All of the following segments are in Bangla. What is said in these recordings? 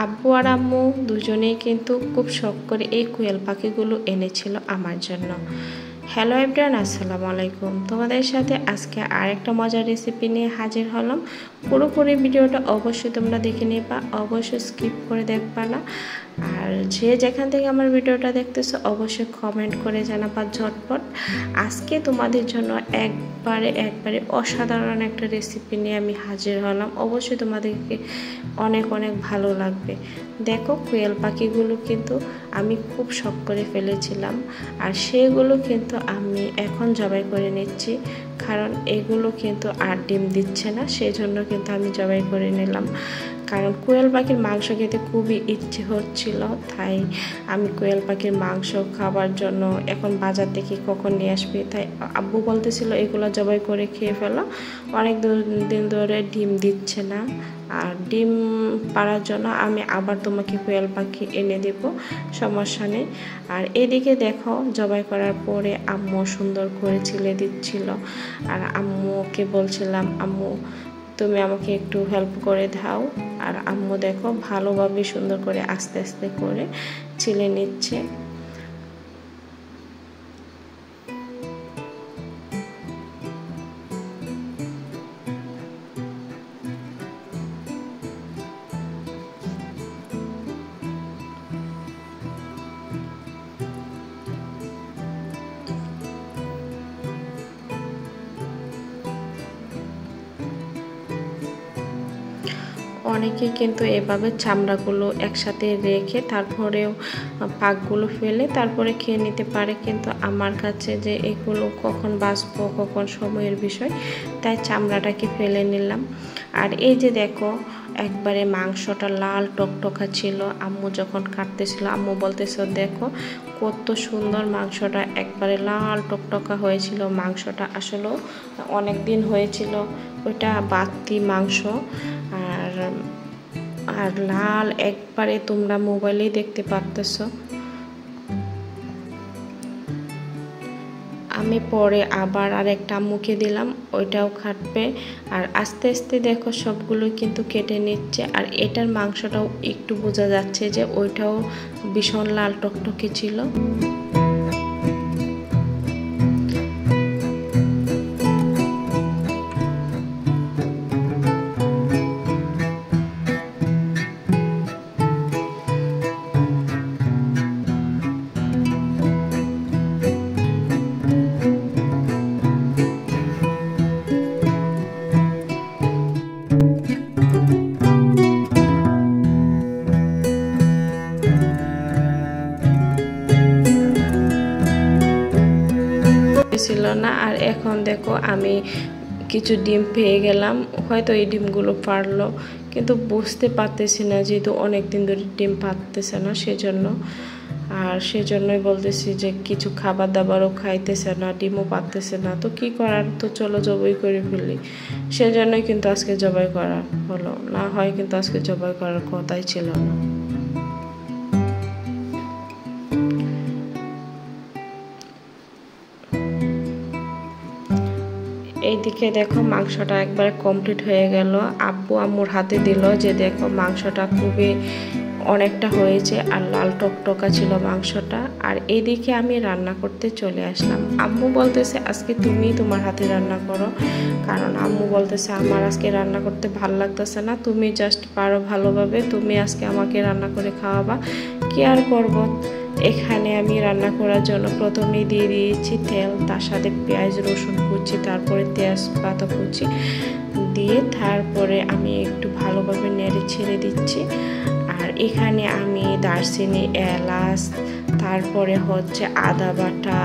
আব্বু আর আম্মু দুজনেই কিন্তু খুব শখ করে এই কোয়েল পাখিগুলো এনেছিল আমার জন্য। হ্যালো এভরিওয়ান, আসসালামু আলাইকুম। তোমাদের সাথে আজকে আরেকটা মজার রেসিপি নিয়ে হাজির হলাম। পুরোপুরি ভিডিওটা অবশ্যই তোমরা দেখে নিবা, অবশ্যই স্কিপ করে দেখবা না। আর যে যেখান থেকে আমার ভিডিওটা দেখতেছো অবশ্যই কমেন্ট করে জানাবা ঝটপট। আজকে তোমাদের জন্য একবারে অসাধারণ একটা রেসিপি নিয়ে আমি হাজির হলাম। অবশ্যই তোমাদেরকে অনেক ভালো লাগবে। দেখো, কোয়েল পাখিগুলো কিন্তু আমি খুব শখ করে ফেলেছিলাম, আর সেগুলো কিন্তু আমি এখন জবাই করে নিচ্ছি, কারণ এগুলো কিন্তু আর ডিম দিচ্ছে না, সেই জন্য কিন্তু আমি জবাই করে নিলাম। কারণ কোয়েল পাখির মাংস খেতে খুবই ইচ্ছে হচ্ছিল, তাই আমি কোয়েল পাখির মাংস খাবার জন্য এখন বাজার থেকে কখন নিয়ে আসবে, তাই আব্বু বলতেছিল এগুলো জবাই করে খেয়ে ফেলো, অনেক দিন ধরে ডিম দিচ্ছে না। আর ডিম পাড়ার জন্য আমি আবার তোমাকে কোয়েল পাখি এনে দেব, সমস্যা নেই। আর এদিকে দেখো, জবাই করার পরে আম্মু সুন্দর করে ছিলে দিচ্ছিল, আর আম্মুকে বলছিলাম আম্মু তুমি আমাকে একটু হেল্প করে দাও। আর আম্মু দেখো ভালোভাবে সুন্দর করে আস্তে আস্তে করে ছিলে নিচ্ছে। অনেকে কিন্তু এভাবে চামড়াগুলো একসাথে রেখে তারপরেও পাকগুলো ফেলে তারপরে খেয়ে নিতে পারে, কিন্তু আমার কাছে যে এগুলো কখন বাঁচবো কখন সময়ের বিষয়, তাই চামড়াটাকে ফেলে নিলাম। আর এই যে দেখো, একবারে মাংসটা লাল টকটকা ছিল। আম্মু যখন কাটতেছিল আম্মু বলতেছিল দেখো কত সুন্দর মাংসটা, একবারে লাল টকটকা হয়েছিল মাংসটা। আসলেও অনেক দিন হয়েছিল, ওইটা বাড়তি মাংস। আর লাল একবারে, তোমরা মোবাইলেই দেখতে পারতেছ। আমি পরে আবার আরেকটা আম্মুকে দিলাম, ওইটাও কাটবে। আর আস্তে আস্তে দেখো সবগুলো কিন্তু কেটে নিচ্ছে। আর এটার মাংসটাও একটু বোঝা যাচ্ছে যে ওইটাও ভীষণ লাল টকটকে ছিল। ছিল না। আর এখন দেখো আমি কিছু ডিম পেয়ে গেলাম, হয়তো এই ডিমগুলো পারলো, কিন্তু বুঝতে পারতেছি না, যেহেতু অনেকদিন ধরে ডিম পারতেছে না সেজন্য। আর সেজন্যই বলতেছি যে কিছু খাবার দাবারও খাইতেছে না, ডিমও পারতেছে না, তো কি করার, তো চলো জবাই করে ফেলি। সেজন্যই কিন্তু আজকে জবাই করা হলো, না হয় কিন্তু আজকে জবাই করার কথাই ছিল না। এইদিকে দেখো মাংসটা একবার কমপ্লিট হয়ে গেল। আব্বু আম্মুর হাতে দিল যে দেখো মাংসটা খুবই অনেকটা হয়েছে, আর লাল টকটকা ছিল মাংসটা। আর এইদিকে আমি রান্না করতে চলে আসলাম। আম্মু বলতেছে আজকে তুমি তোমার হাতে রান্না করো, কারণ আম্মু বলতেছে আমার আজকে রান্না করতে ভালো লাগতেছে না, তুমি জাস্ট পারো ভালোভাবে, তুমি আজকে আমাকে রান্না করে খাওয়াবা, কি আর করবো। এখানে আমি রান্না করার জন্য প্রথমেই দিয়ে দিয়েছি তেল, তার সাথে পেঁয়াজ রসুন কুচি, তারপরে তেজপাতা কুচি দিয়ে তারপরে আমি একটু ভালোভাবে নেড়ে ছেড়ে দিচ্ছি। আর এখানে আমি দারচিনি, এলাচ, তারপরে হচ্ছে আদা বাটা,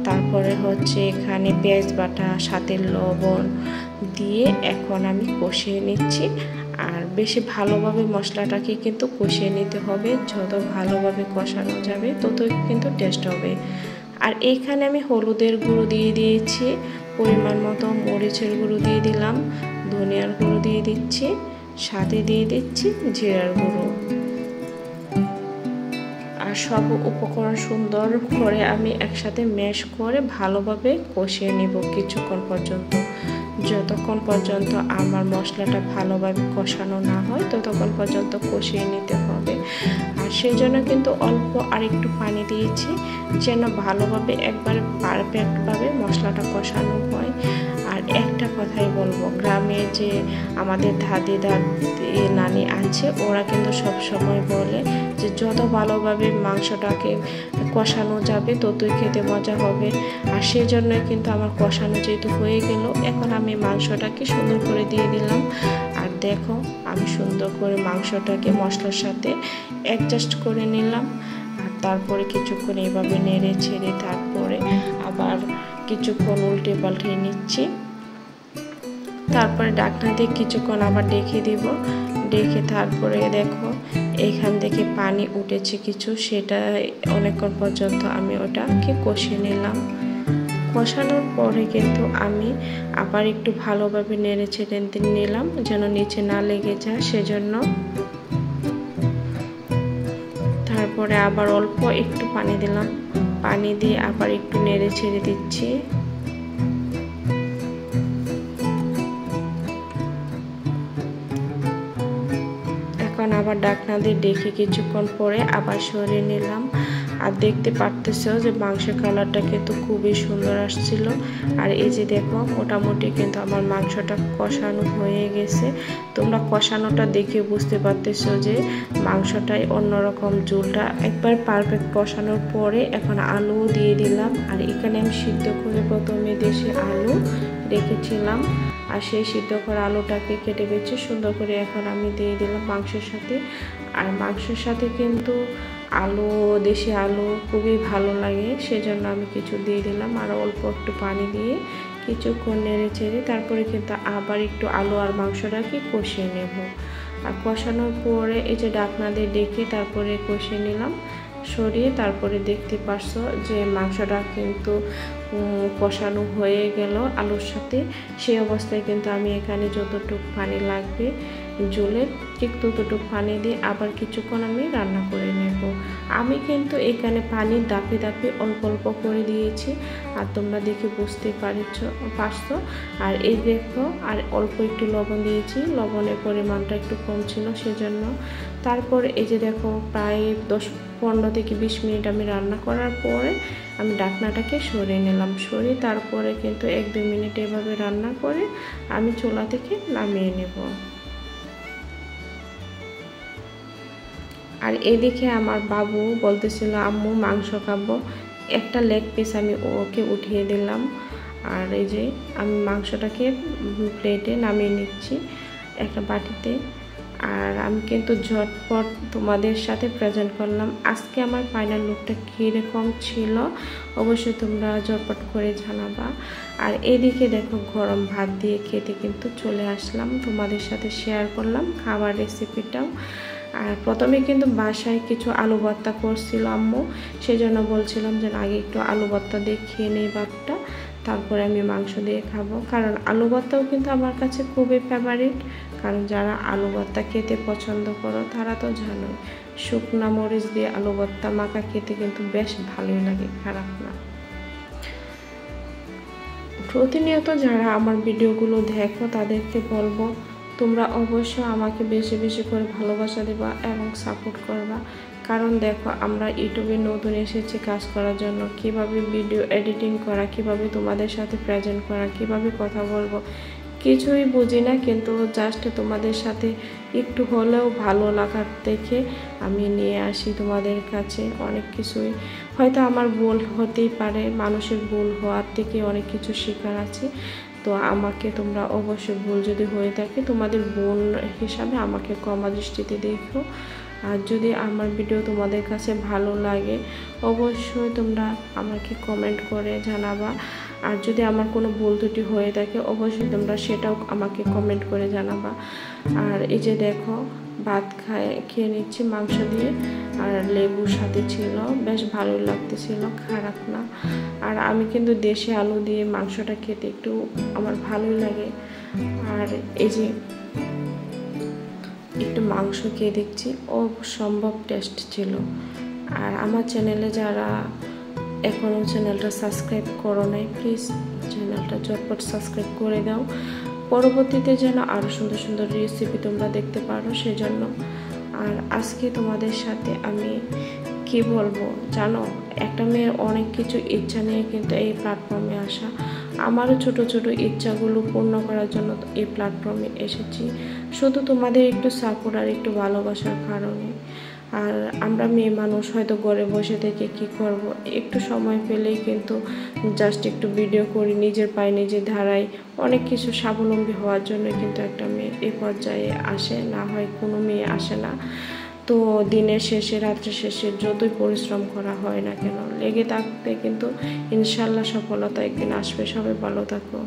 তারপরে হচ্ছে এখানে পেঁয়াজ বাটা, সাথে লবণ দিয়ে এখন আমি কষিয়ে নিচ্ছি। আর বেশি ভালোভাবে মশলাটাকে কিন্তু কষিয়ে নিতে হবে, যত ভালোভাবে কষানো যাবে ততই কিন্তু টেস্ট হবে। আর এইখানে আমি হলুদের গুঁড়ো দিয়ে দিয়েছি, পরিমাণ মতো মরিচের গুঁড়ো দিয়ে দিলাম, ধনিয়ার গুঁড়ো দিয়ে দিচ্ছি, সাথে দিয়ে দিচ্ছি জিরার গুঁড়ো। আর সব উপকরণ সুন্দর করে আমি একসাথে ম্যাশ করে ভালোভাবে কষিয়ে নিব কিছুক্ষণ পর্যন্ত। যতক্ষণ পর্যন্ত আমার মশলাটা ভালোভাবে কষানো না হয় ততক্ষণ পর্যন্ত কষিয়ে নিতে হবে। আর সেই জন্য কিন্তু অল্প আর একটু পানি দিয়েছি যেন ভালোভাবে একবারে পারফেক্টভাবে মশলাটা কষানো হয়। আর একটা কথাই বলবো, গ্রামে যে আমাদের দাদি নানি আছে ওরা কিন্তু সব সময় বলে যে যত ভালোভাবে মাংসটাকে কষানো যাবে ততই খেতে মজা হবে। আর সেই জন্যই কিন্তু আমার কষানো যেহেতু হয়ে গেল, এখন আমি মাংসটাকে সুন্দর করে দিয়ে দিলাম। আর দেখো আমি সুন্দর করে মাংসটাকে মশলার সাথে অ্যাডজাস্ট করে নিলাম। আর তারপরে কিছুক্ষণ এইভাবে নেড়ে ছেড়ে তারপরে আবার কিছুক্ষণ উল্টে পাল্টে নিচ্ছি। তারপরে ঢাকনা দিয়ে কিছুক্ষণ আবার ডেকে দিব। ডেকে তারপরে দেখো এখান থেকে পানি উঠেছে কিছু, সেটা অনেকক্ষণ পর্যন্ত আমি ওটাকে কষিয়ে নিলাম। কষানোর পরে কিন্তু আমি আবার একটু ভালোভাবে নেড়ে ছেড়ে নিলাম যেন নিচে না লেগে যায় সেজন্য। তারপরে আবার অল্প একটু পানি দিলাম, পানি দিয়ে আবার একটু নেড়ে ছেড়ে দিচ্ছি। এখন আবার ঢাকনা দিয়ে ডেকে কিছুক্ষণ পরে আবার সরিয়ে নিলাম। আর দেখতে পারতেছো যে মাংসের কালারটা কিন্তু খুবই সুন্দর আসছিল। আর এই যে দেখো মোটামুটি কিন্তু আমার মাংসটা কষানো হয়ে গেছে। তোমরা কষানোটা দেখে বুঝতে পারতেছো যে মাংসটাই অন্যরকম, ঝোলটা একবার পারফেক্ট কষানোর পরে এখন আলু দিয়ে দিলাম। আর এখানে আমি সিদ্ধ করে প্রথমে দেশি আলু রেখেছিলাম, আর সেই সিদ্ধ করা আলুটাকে কেটে বেছে সুন্দর করে এখন আমি দিয়ে দিলাম মাংসের সাথে। আর মাংসের সাথে কিন্তু আলু, দেশি আলু খুবই ভালো লাগে, সেজন্য আমি কিছু দিয়ে দিলাম। আর অল্প একটু পানি দিয়ে কিছুক্ষণ নেড়ে চেড়ে তারপরে কিন্তু আবার একটু আলু আর মাংসটাকে কষিয়ে নেব। আর কষানোর পরে এই যে ঢাকনা দিয়ে ডেকে তারপরে কষিয়ে নিলাম সরিয়ে। তারপরে দেখতে পারছো যে মাংসটা কিন্তু কষানো হয়ে গেল আলুর সাথে। সেই অবস্থায় কিন্তু আমি এখানে যতটুকু পানি লাগবে ঝোলের ঠিক ততটুকু পানি দিয়ে আবার কিছুক্ষণ আমি রান্না করে নেব। আমি কিন্তু এখানে পানি দাপে দাপে অল্প অল্প করে দিয়েছি, আর তোমরা দেখে বুঝতে পারছো। আর এই দেখো আর অল্প একটু লবণ দিয়েছি, লবণের পরিমাণটা একটু কম ছিল সেজন্য। তারপর এই যে দেখো প্রায় 15 থেকে 20 মিনিট আমি রান্না করার পরে আমি ঢাকনাটাকে সরিয়ে নিলাম। সরিয়ে তারপরে কিন্তু 1-2 মিনিট এভাবে রান্না করে আমি চুলা থেকে নামিয়ে নেব। আর এদিকে আমার বাবু বলতেছিল আম্মু মাংস খাবো, একটা লেগ পিস আমি ওকে উঠিয়ে দিলাম। আর এই যে আমি মাংসটাকে প্লেটে নামিয়ে নিচ্ছি একটা বাটিতে। আর আমি কিন্তু ঝটপট তোমাদের সাথে প্রেজেন্ট করলাম। আজকে আমার ফাইনাল লুকটা কীরকম ছিল অবশ্যই তোমরা ঝটপট করে জানাবা। আর এদিকে দেখো গরম ভাত দিয়ে খেতে কিন্তু চলে আসলাম, তোমাদের সাথে শেয়ার করলাম খাবার রেসিপিটাও। আর প্রথমে কিন্তু বাসায় কিছু আলু ভর্তা করছিল আম্মু, সেই জন্য বলছিলাম যে আগে একটু আলু ভর্তা দিয়ে খেয়ে নেই ভাতটা, তারপরে আমি মাংস দিয়ে খাবো। কারণ আলু ভর্তাও কিন্তু আমার কাছে খুবই ফেভারিট। কারণ যারা আলু ভর্তা খেতে পছন্দ করো তারা তো জানোই শুকনা মরিচ দিয়ে আলু ভর্তা মাখা খেতে কিন্তু বেশ ভালোই লাগে, খারাপ না। প্রতিনিয়ত যারা আমার ভিডিওগুলো দেখো তাদেরকে বলবো তোমরা অবশ্যই আমাকে বেশি বেশি করে ভালোবাসা দেবা এবং সাপোর্ট করবা। কারণ দেখো আমরা ইউটিউবে নতুন এসেছি কাজ করার জন্য, কিভাবে ভিডিও এডিটিং করা, কিভাবে তোমাদের সাথে প্রেজেন্ট করা, কিভাবে কথা বলবো কিছুই বুঝি না। কিন্তু জাস্ট তোমাদের সাথে একটু হলেও ভালো লাগার দেখে আমি নিয়ে আসি তোমাদের কাছে অনেক কিছুই। হয়তো আমার ভুল হতেই পারে, মানুষের ভুল হওয়ার থেকে অনেক কিছু শেখার আছে। তো আমাকে তোমরা অবশ্যই ভুল যদি হয়ে থাকে তোমাদের বোন হিসাবে আমাকে ক্ষমা দৃষ্টিতে দেখো। আর যদি আমার ভিডিও তোমাদের কাছে ভালো লাগে অবশ্যই তোমরা আমাকে কমেন্ট করে জানাবা। আর যদি আমার কোনো ভুল ত্রুটি হয়ে থাকে অবশ্যই তোমরা সেটাও আমাকে কমেন্ট করে জানাবা। আর এই যে দেখো ভাত খেয়ে নিচ্ছি মাংস দিয়ে, আর লেবুর সাথে ছিল, বেশ ভালোই লাগতেছিল, খারাপ না। আর আমি কিন্তু দেশি আলু দিয়ে মাংসটা খেতে একটু আমার ভালোই লাগে। আর এই যে একটু মাংস খেয়ে দেখছি, অসম্ভব টেস্ট ছিল। আর আমার চ্যানেলে যারা এখনও চ্যানেলটা সাবস্ক্রাইব করো নাই, প্লিজ চ্যানেলটা ঝটপট সাবস্ক্রাইব করে দাও, পরবর্তীতে যেন আরও সুন্দর সুন্দর রেসিপি তোমরা দেখতে পারো সেজন্য। আর আজকে তোমাদের সাথে আমি কি বলবো জানো, একটা মেয়ের অনেক কিছু ইচ্ছা নিয়ে কিন্তু এই প্ল্যাটফর্মে আসা। আমারও ছোট ছোট ইচ্ছাগুলো পূর্ণ করার জন্য এই প্ল্যাটফর্মে এসেছি, শুধু তোমাদের একটু সাপোর্ট আর একটু ভালোবাসার কারণে। আর আমরা মেয়ে মানুষ হয়তো ঘরে বসে থেকে কি করব, একটু সময় পেলেই কিন্তু জাস্ট একটু ভিডিও করি, নিজের পায়ে নিজে ধারাই। অনেক কিছু স্বাবলম্বী হওয়ার জন্য কিন্তু একটা মেয়ে এই পর্যায়ে আসে, না হয় কোনো মেয়ে আসে না। তো দিনের শেষে রাত্রে শেষে যতই পরিশ্রম করা হয় না কেন, লেগে থাকতে কিন্তু ইনশাল্লাহ সফলতা একদিন আসবে। সবাই ভালো থাকো।